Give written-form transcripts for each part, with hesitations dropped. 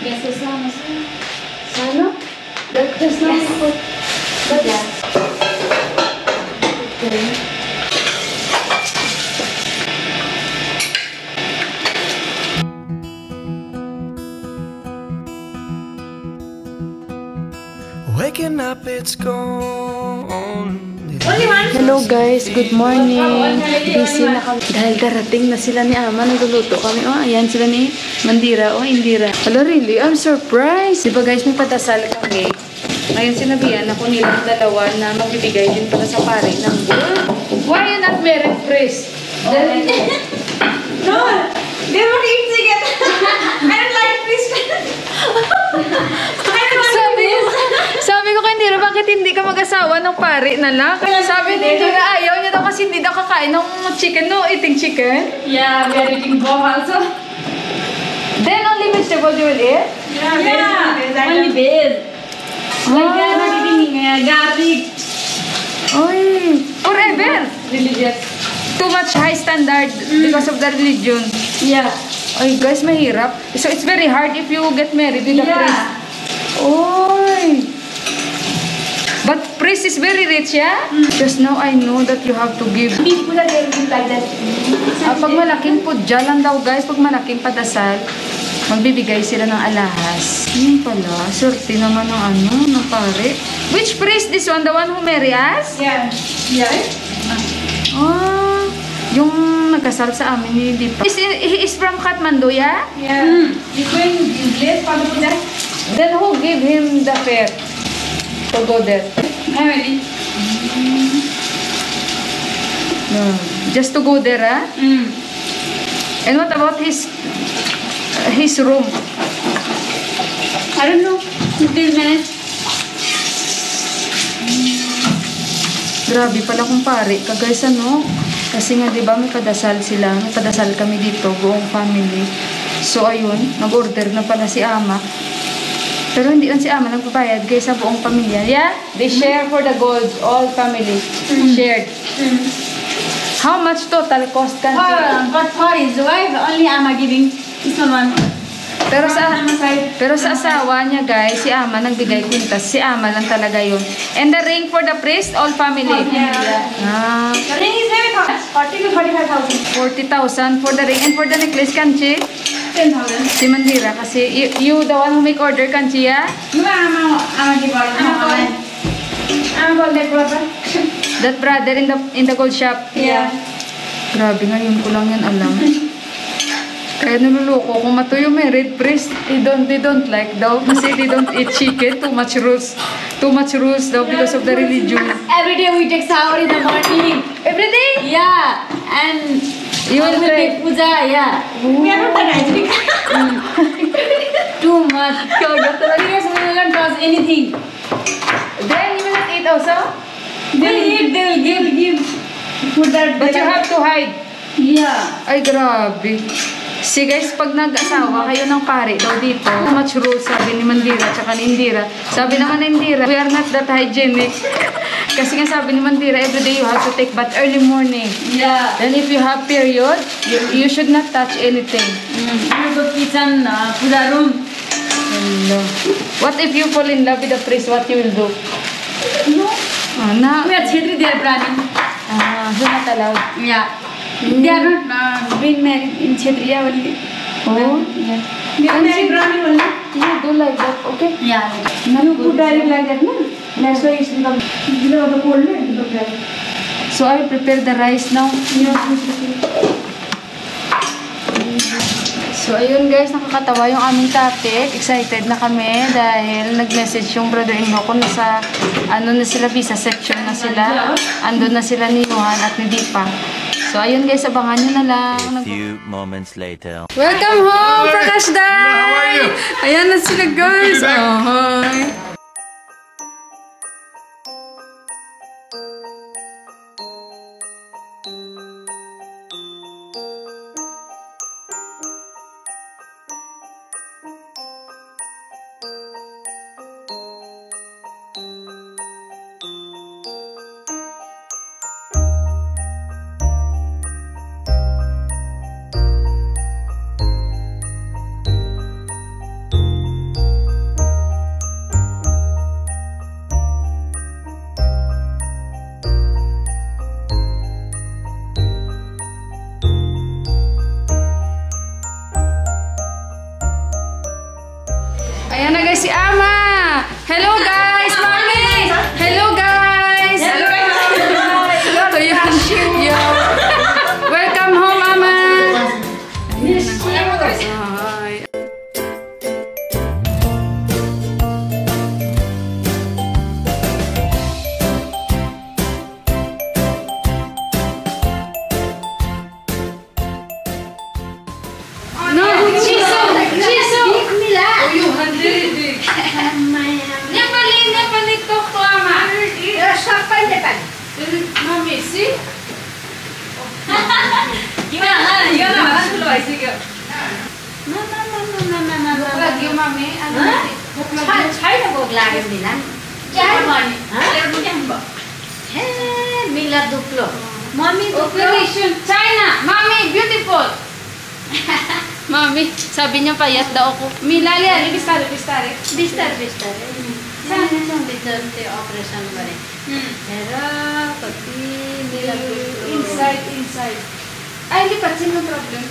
Guess who's on? Sana? That's not good. But yeah. Okay. Waking up, it's gone. Hello guys, good morning. Busy na kami. Dahil darating na sila ni Ama, nagluluto kami. Oh, ayan sila ni Mandira. Oh, Indira. Hello, really? I'm surprised. Diba guys, may padasal kami. Ngayon sinabihan ako nilang dalawa na magbibigay din pala sa pare ng why you not married priest? No, they won't eat together. I don't like fish. Sabi ko kay Indira, bakit hindi ka mag-asawa ng pare na lang? Sabi ni Indira, ayaw niya daw kasi hindi daw kakain ng chicken. No, eating chicken. Yeah, we are eating both also. Then only vegetable you will eat? Yeah, only veg. Like they are not eating garlic. Oy, forever. Religious. Too much high standard because of the religion. Yeah. Oy, guys, mahirap. So it's very hard if you get married with a priest. Oy. But priest is very rich, yeah? Just now I know that you have to give. People are there like that. Pag malaking pudya lang daw, guys, pag malaking padasal, magbibigay sila ng alahas. Yun pala, swerte naman ng ano, ng pare. Which priest? This one, the one who marry us? Yeah. Yeah. Ah, yung nagkasal sa amin ni Dipa. He is from Kathmandu, yeah? Yeah. You going in place for the puja? Then who give him the fare to go there? Family. No. Just to go there, ah? Mm. And what about his room? I don't know. 15 minutes. Grabe pala kung pare ka guys, ano? Kasi nga, di ba, may padasal sila. May padasal kami dito, buong family. So, ayun, nag-order na pala si Ama. Pero hindi lang si Ama nagpabayad guys sa buong pamilya. Yeah? They share for the gold, all family. Shared. How much total cost can But for his wife, only Amma giving this one. Pero sa asawa niya guys, si Ama nagbigay kwintas. Si Ama lang talaga yun. And the ring for the priest, all family. Ah, The ring is very cost. 40 to 45,000. 40,000 for the ring. And for the necklace, Kanchi? 10,000. Si Mandira. Kasi you the one who make order, Kanchi, yeah? You are Amma give order. Amma call that brother. That brother in the gold shop. Yeah. Grabe, ngayon ko lang yan alam. Kaya niluloko kung matuyo may red priest, they don't like daw. Kasi they don't eat chicken, too much rules daw because of the religion. Every day we take shower in the morning. Every day? Yeah. And You will we pray? take puja, yeah. We are not hygienic. Too much. Yes, we will not cause anything. Then you will not eat also? They will eat, they will give. Put that. But you have to hide. Yeah. Ay, grabe. Si guys, pag nag-asawa kayo ng pare daw dito, too much rules, sabi ni Mandira tsaka ni Indira. Sabi naman ni Indira, we are not that hygienic. Kasi nga sabi ni Mandira, everyday you have to take bath early morning. Yeah. Then if you have period, you should not touch anything. You go kitchen, puja room. Hello. What if you fall in love with the priest, what you will do? No. Na, We are Chhetri, they are Brahmin. you're not allowed. Yeah. They are not being married in Kshatriya only. Oh? Yeah. They are married Brahmin only. You do like that, okay? Yeah. Not Put good. direct like that, no? That's why it's become below the cold, no? It becomes dry. So I prepare the rice now. So ayun guys, nakakatawa yung aming topic. Excited na kami dahil nag-message yung brother-in-law ko nasa ano na sila, visa section na sila. Andun na sila ni Johan at ni Dipa. So ayun guys, abangan nyo na lang. Few moments later. Welcome home, Prakash Dai! How are you? Ayan na sila guys. Ahoy! guys si Ama. Hello guys, Mami. Hello guys. Hello guys. Welcome home, Ama. Hi. No, Jisoo. Nepali talk to Ama. Mami, see? Gimana? Mana dulu Aisyah? Buk lagi, Mami. Saya buk lagi bilang. Jangan. Mila duplo. Mami duplo. China, Mami, beautiful. Mami, sabi niya payat daw ako. Mila, lihat, bistare. Bistar. Sana operation करे. Era pati Mila duplo. Inside. Ay, lipat no problem.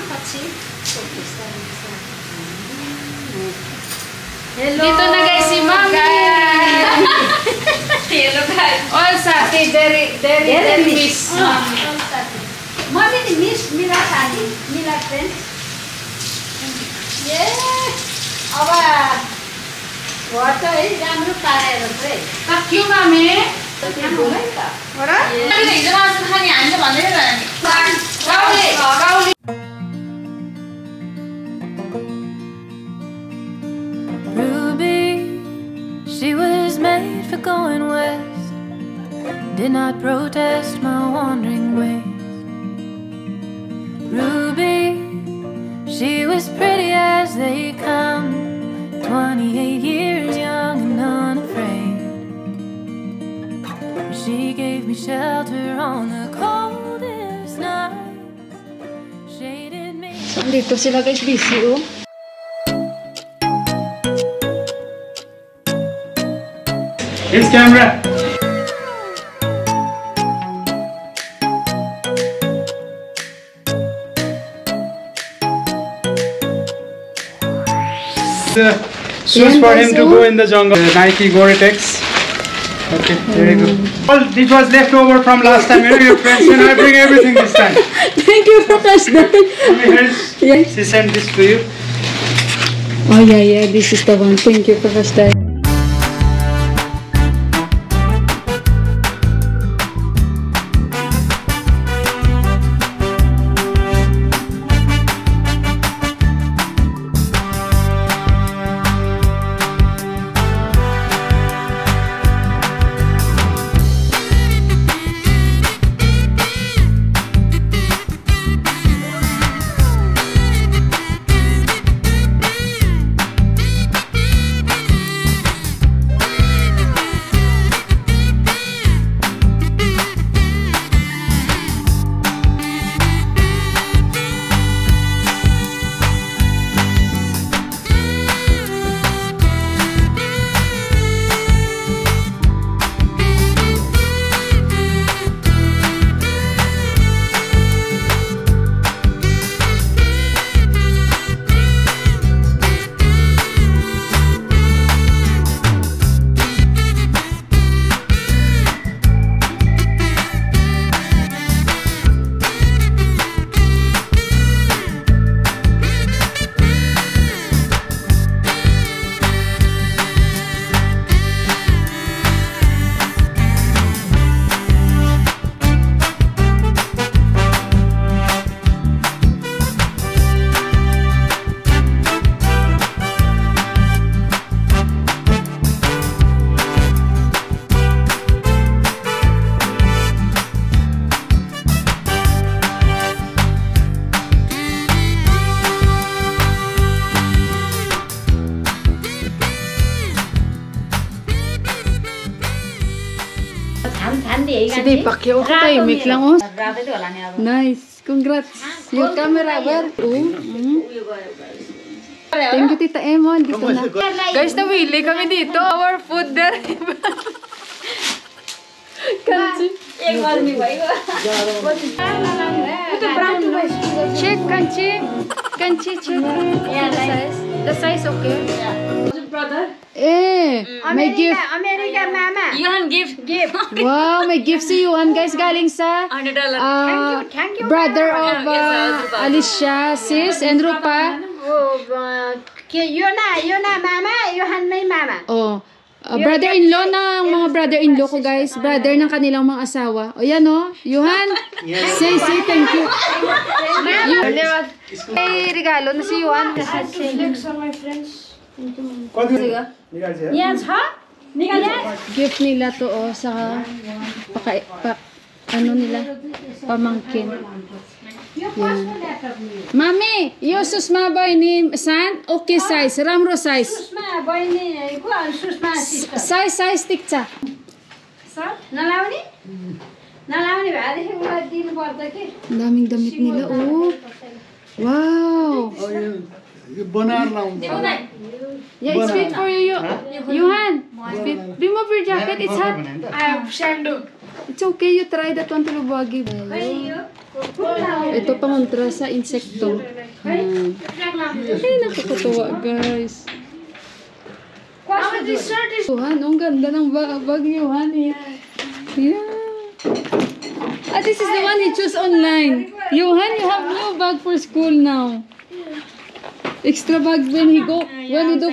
Pati. Bistar. Hello. Dito na guys si Mami. Hello guys. All sati, very miss. Mami ni miss Mila tadi. Mila friends. अब वाटर राम्रो पारेर चाहिँ Thank you, Mami. Ora? हिजो आज खाने हामीले भन्दै Kauli. Ruby, she was made for going west. Did not protest my wandering ways. Ruby, she was pretty as they come, 28 years young and unafraid. She gave me shelter on the coldest night, shaded me. Dito sila guys, busy oh. Yes, camera. The shoes for him to go in the jungle. The Nike Gore-Tex. Okay, there you go. All this was left over from last time. You know, your friends and I bring everything this time. Thank you, Professor. Yes. She sent this to you. Oh yeah, this is the one. Thank you, Professor. Sige, pakyaw ko tayo. Make lang oh. Nice. Congrats. Your camera, where? Thank you, Tita Emon. Dito na. Guys, nawili kami dito. Our food there. Kanchi. Ito, brown rice. Check, Kanchi. Kanchi, check. The size. The size, okay? brother. May gift. America mama. Johan gift. Wow, may gift si Yuhan guys galing sa $100. Thank you. brother of Alicia, sis, and Rupa. Yun na mama, Johan may mama. Oh, brother-in-law ng mga brother-in-law ko guys. Brother ng kanilang mga asawa. O yan o, Yuhan. Say thank you. May regalo na si Yuhan. Yes, ha? Gift nila to o sa ano nila, pamangkin. Yan. Mami, yosus ma boy ni san? Okay size, ramro size. Susma, boy ni, susma sister. Size tikcha. नलाउने नलाउने भएदेखि उसलाई दिनुपर्छ कि Ang daming damit nila oh. Wow. Yeah, it's fit for you. Yuhan, remove your jacket. It's hot. It's okay. You try that one, Tulubagi. Ito pangontra sa insekto. Ay, nakakatuwa, guys. Yuhan, ang ganda ng bag ni Yuhan. Yeah. This is the one he chose online. Yuhan, you have new bag for school now. Extra bag when he do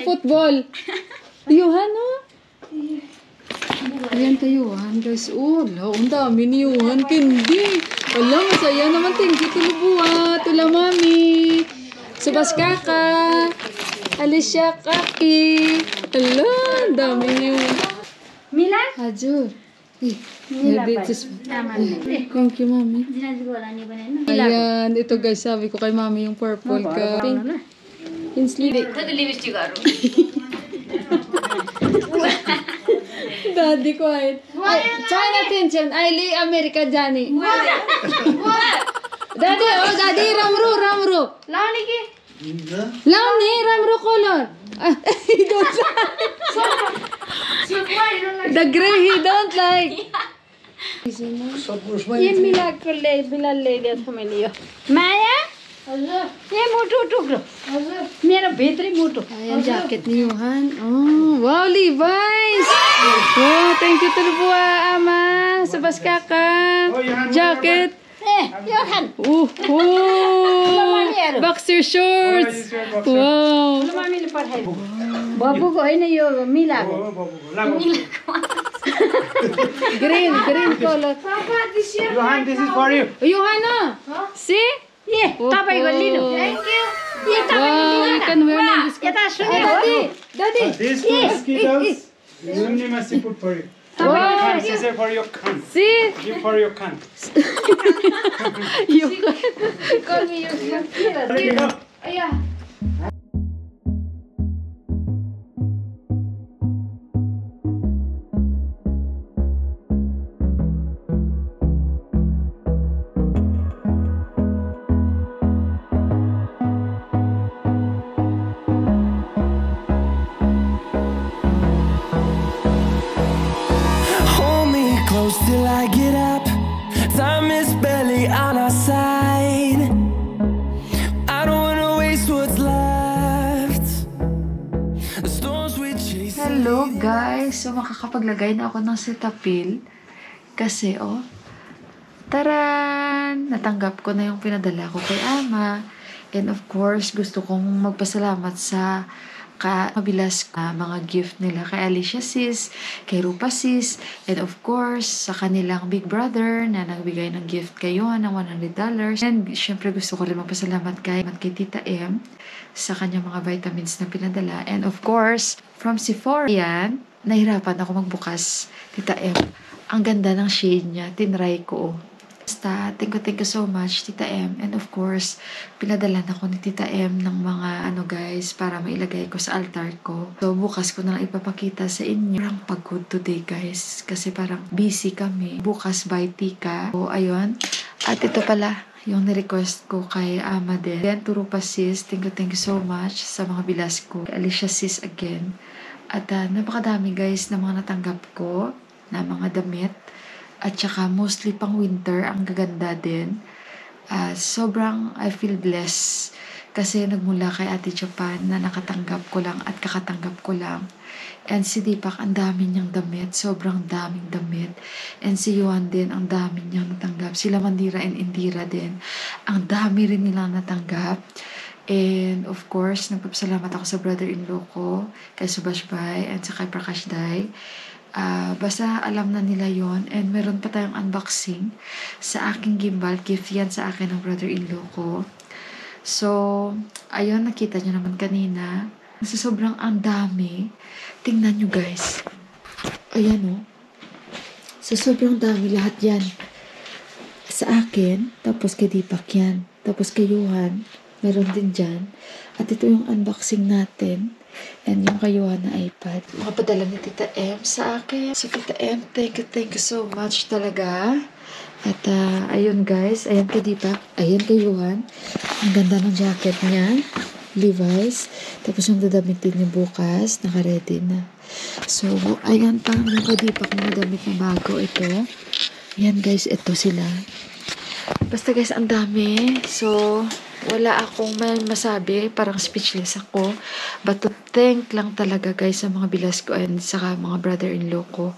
football. Yuhan, oh. Ayan tayo, Yuhan, guys. Oh, ang dami ni Yuhan, Kendi. Wala, masaya naman. Thank you, Tulubuha. Tula, Mami. Subas Kaka. Alicia Kaki. Wala, ang dami ni Yuhan. मिला Hajur. Thank you, Mami. Ayan, ito guys, sabi ko kay Mami yung purple ka. In sleeve. Daddy, quiet. China attention. Aili, America, Jani. Daddy, oh, Daddy, Ramru. लाउने कि Launi, Ramru color. He don't like. The gray he don't like. ये मिलाको ले दिया था मैले यो माया ये मुटु टुक्रो मेरो भित्री मुटु Ayan, jacket ni Yuhan. Oh, wow, Levi's. Wow, thank you, Tulbuha, Ama. Subas Kaka. Jacket. Yo Khan Boxer shorts. Wow. मम्मीले पठाइदियो बब्बुको होइन यो मिलाको Green color. Johan, this is for you. Yuhan, see? ए तपाईको लिनु थ्यांक यू ये Wow, you can wear on this. यता सुने Daddy. These two mosquitoes, Zumni must put for you. Wow. This is for your cunt. See? Give for your cunt. Call me you. Yeah. Hold me close till I get up. Time is barely on our side. I don't wanna waste what's left. The storms we chase. Hello guys! So makakapaglagay na ako ng Cetaphil. Kasi taran! Natanggap ko na yung pinadala ko kay Ama. And of course, gusto kong magpasalamat sa mabilas mga gift nila kay Alicia sis, kay Rupa sis, and of course, sa kanilang big brother na nagbigay ng gift kayo ng $100. And syempre gusto ko rin magpasalamat kay Tita M sa kanyang mga vitamins na pinadala. And of course, from Sephora, yan, nahirapan ako magbukas, Tita M. Ang ganda ng shade niya, tinry ko. Basta, thank you so much, Tita M. And of course, pinadalan ako ni Tita M ng mga guys, para mailagay ko sa altar ko. So, bukas ko na lang ipapakita sa inyo. Parang pagod today, guys. Kasi parang busy kami. Bukas by Tika. So, ayun. At ito pala, yung nirequest ko kay Ama din. Then, Turupa sis, thank you so much sa mga bilas ko. Alicia sis again. At napakadami, guys, na mga natanggap ko na mga damit. At saka mostly pang winter, ang gaganda din. Sobrang I feel blessed Kasi nagmula kay Ate Japan na nakatanggap ko lang at kakatanggap ko lang. And si Deepak, ang dami niyang damit. Sobrang daming damit. And si Yuan din, ang dami niyang natanggap. Sila Mandira and Indira din. Ang dami rin nilang natanggap. And of course, nagpapasalamat ako sa brother-in-law ko, kay Subash Bhai, and sa kay Prakash Dai. Basta alam na nila yon. And meron pa tayong unboxing sa aking gimbal. Gift yan sa akin ng brother-in-law ko. So, ayun, nakita nyo naman kanina. Sa sobrang ang dami. Tingnan nyo guys. Ayan o. Sa sobrang dami, lahat yan. Sa akin, tapos kay Deepak yan. Tapos kay Johan, meron din dyan. At ito yung unboxing natin. And yung kay Johan na iPad. Makapadala ni Tita M sa akin. So Tita M, thank you so much talaga. At ayun guys, ayan kay Deepak, ayan kay Johan. Ang ganda ng jacket niya, Levi's. Tapos yung dadamitin niya bukas, naka-ready na. So, ayan pa, yung kay Deepak mga damit na bago ito. Ayan guys, ito sila. Basta guys, ang dami. So, wala akong may masabi, parang speechless ako. But to thank lang talaga guys sa mga bilas ko and sa mga brother-in-law ko.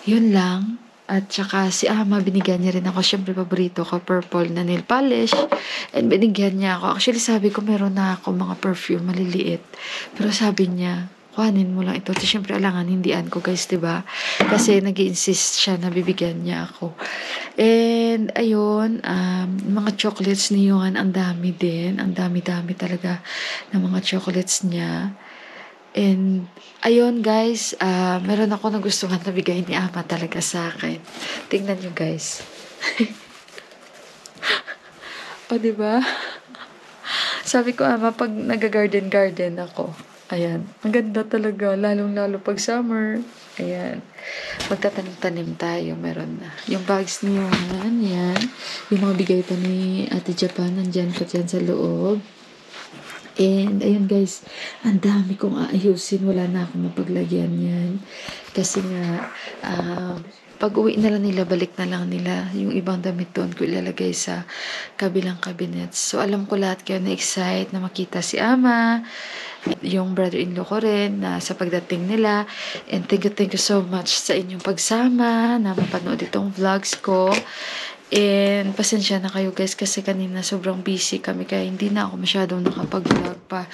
Yun lang. At saka si Ama, binigyan niya rin ako. Siyempre, paborito ko, purple na nail polish. And binigyan niya ako. Actually, sabi ko, meron na ako mga perfume, maliliit. Pero sabi niya, kuhanin mo lang ito. At siyempre, alangan, hindian ko guys, diba? Kasi nag-insist siya na bibigyan niya ako. And, ayun, mga chocolates ni Yuan, ang dami din. Ang dami-dami talaga ng mga chocolates niya. And, ayun guys, meron ako nagustuhan na bigay ni Ama talaga sa akin. Tingnan nyo guys. O, diba? Sabi ko, Ama, pag nag-garden ako, ayan, ang ganda talaga, lalong-lalo pag summer. Ayan, magtatanim-tanim tayo, meron na. Yung bags niyo, yan. Yung mga bigay pa ni Ate Japan, nandyan pa dyan sa loob. And, ayun guys, ang dami kong aayusin. Wala na akong mapaglagyan yan. Kasi nga, pag uwi na lang nila, balik na lang nila. Yung ibang damit doon ko ilalagay sa kabilang cabinet. So, alam ko lahat kayo na-excite na makita si Ama. Yung brother-in-law ko rin na sa pagdating nila. And thank you so much sa inyong pagsama na mapanood itong vlogs ko. And pasensya na kayo guys kasi kanina sobrang busy kami kaya hindi na ako masyadong nakapag-vlog pa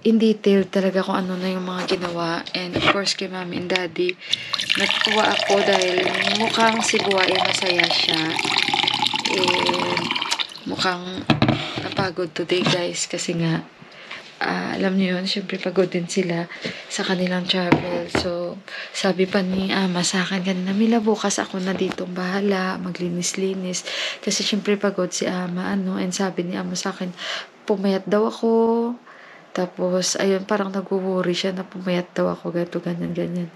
in detail talaga kung ano na yung mga ginawa. And of course kay Mami and Daddy, natuwa ako dahil mukhang si Buwa ay masaya siya. And mukhang napagod today guys kasi nga alam niyo yun, syempre pagod din sila sa kanilang travel. So, sabi pa ni Ama sa akin kanina, Mila, bukas ako na ditong bahala, maglinis-linis. Kasi syempre pagod si Ama, and sabi ni Ama sa akin, pumayat daw ako. Tapos, ayun, parang nag-worry siya na pumayat daw ako, ganito, ganyan.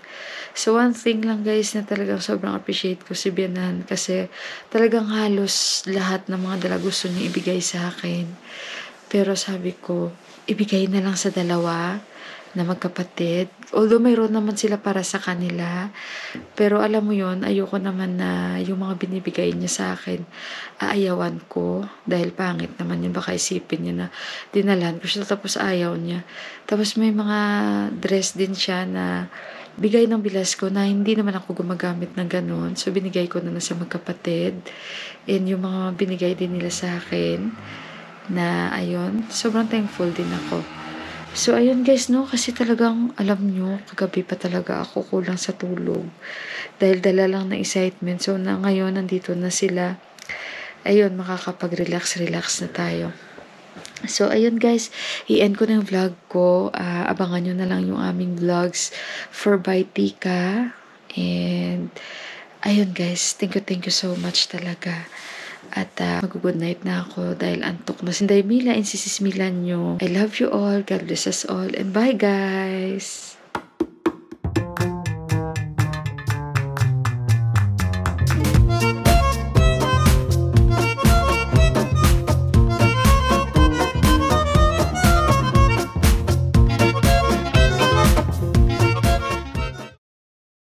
So, one thing lang guys na talagang sobrang appreciate ko si Bianan kasi talagang halos lahat ng mga dala gusto niya ibigay sa akin. Pero sabi ko, ibigay na lang sa dalawa na magkapatid. Although mayroon naman sila para sa kanila. Pero alam mo yon, ayoko naman na yung mga binibigay niya sa akin, aayawan ko. Dahil pangit naman yun. Baka isipin niya na dinalan ko siya tapos ayaw niya. Tapos may mga dress din siya na bigay ng bilas ko na hindi naman ako gumagamit ng ganun. So binigay ko na sa magkapatid. And yung mga binigay din nila sa akin na ayun, sobrang thankful din ako. So ayun guys, no, kasi talagang alam nyo, kagabi pa talaga ako kulang sa tulog dahil dala lang ng excitement. So na ngayon nandito na sila, ayun, makakapag-relax na tayo. So ayun guys, i-end ko na yung vlog ko. Abangan nyo na lang yung aming vlogs for Baitika. And ayun guys, thank you so much talaga. At mag-good night na ako dahil antok na. Sinday Mila and si Sis Mila nyo. I love you all. God bless us all. And bye guys!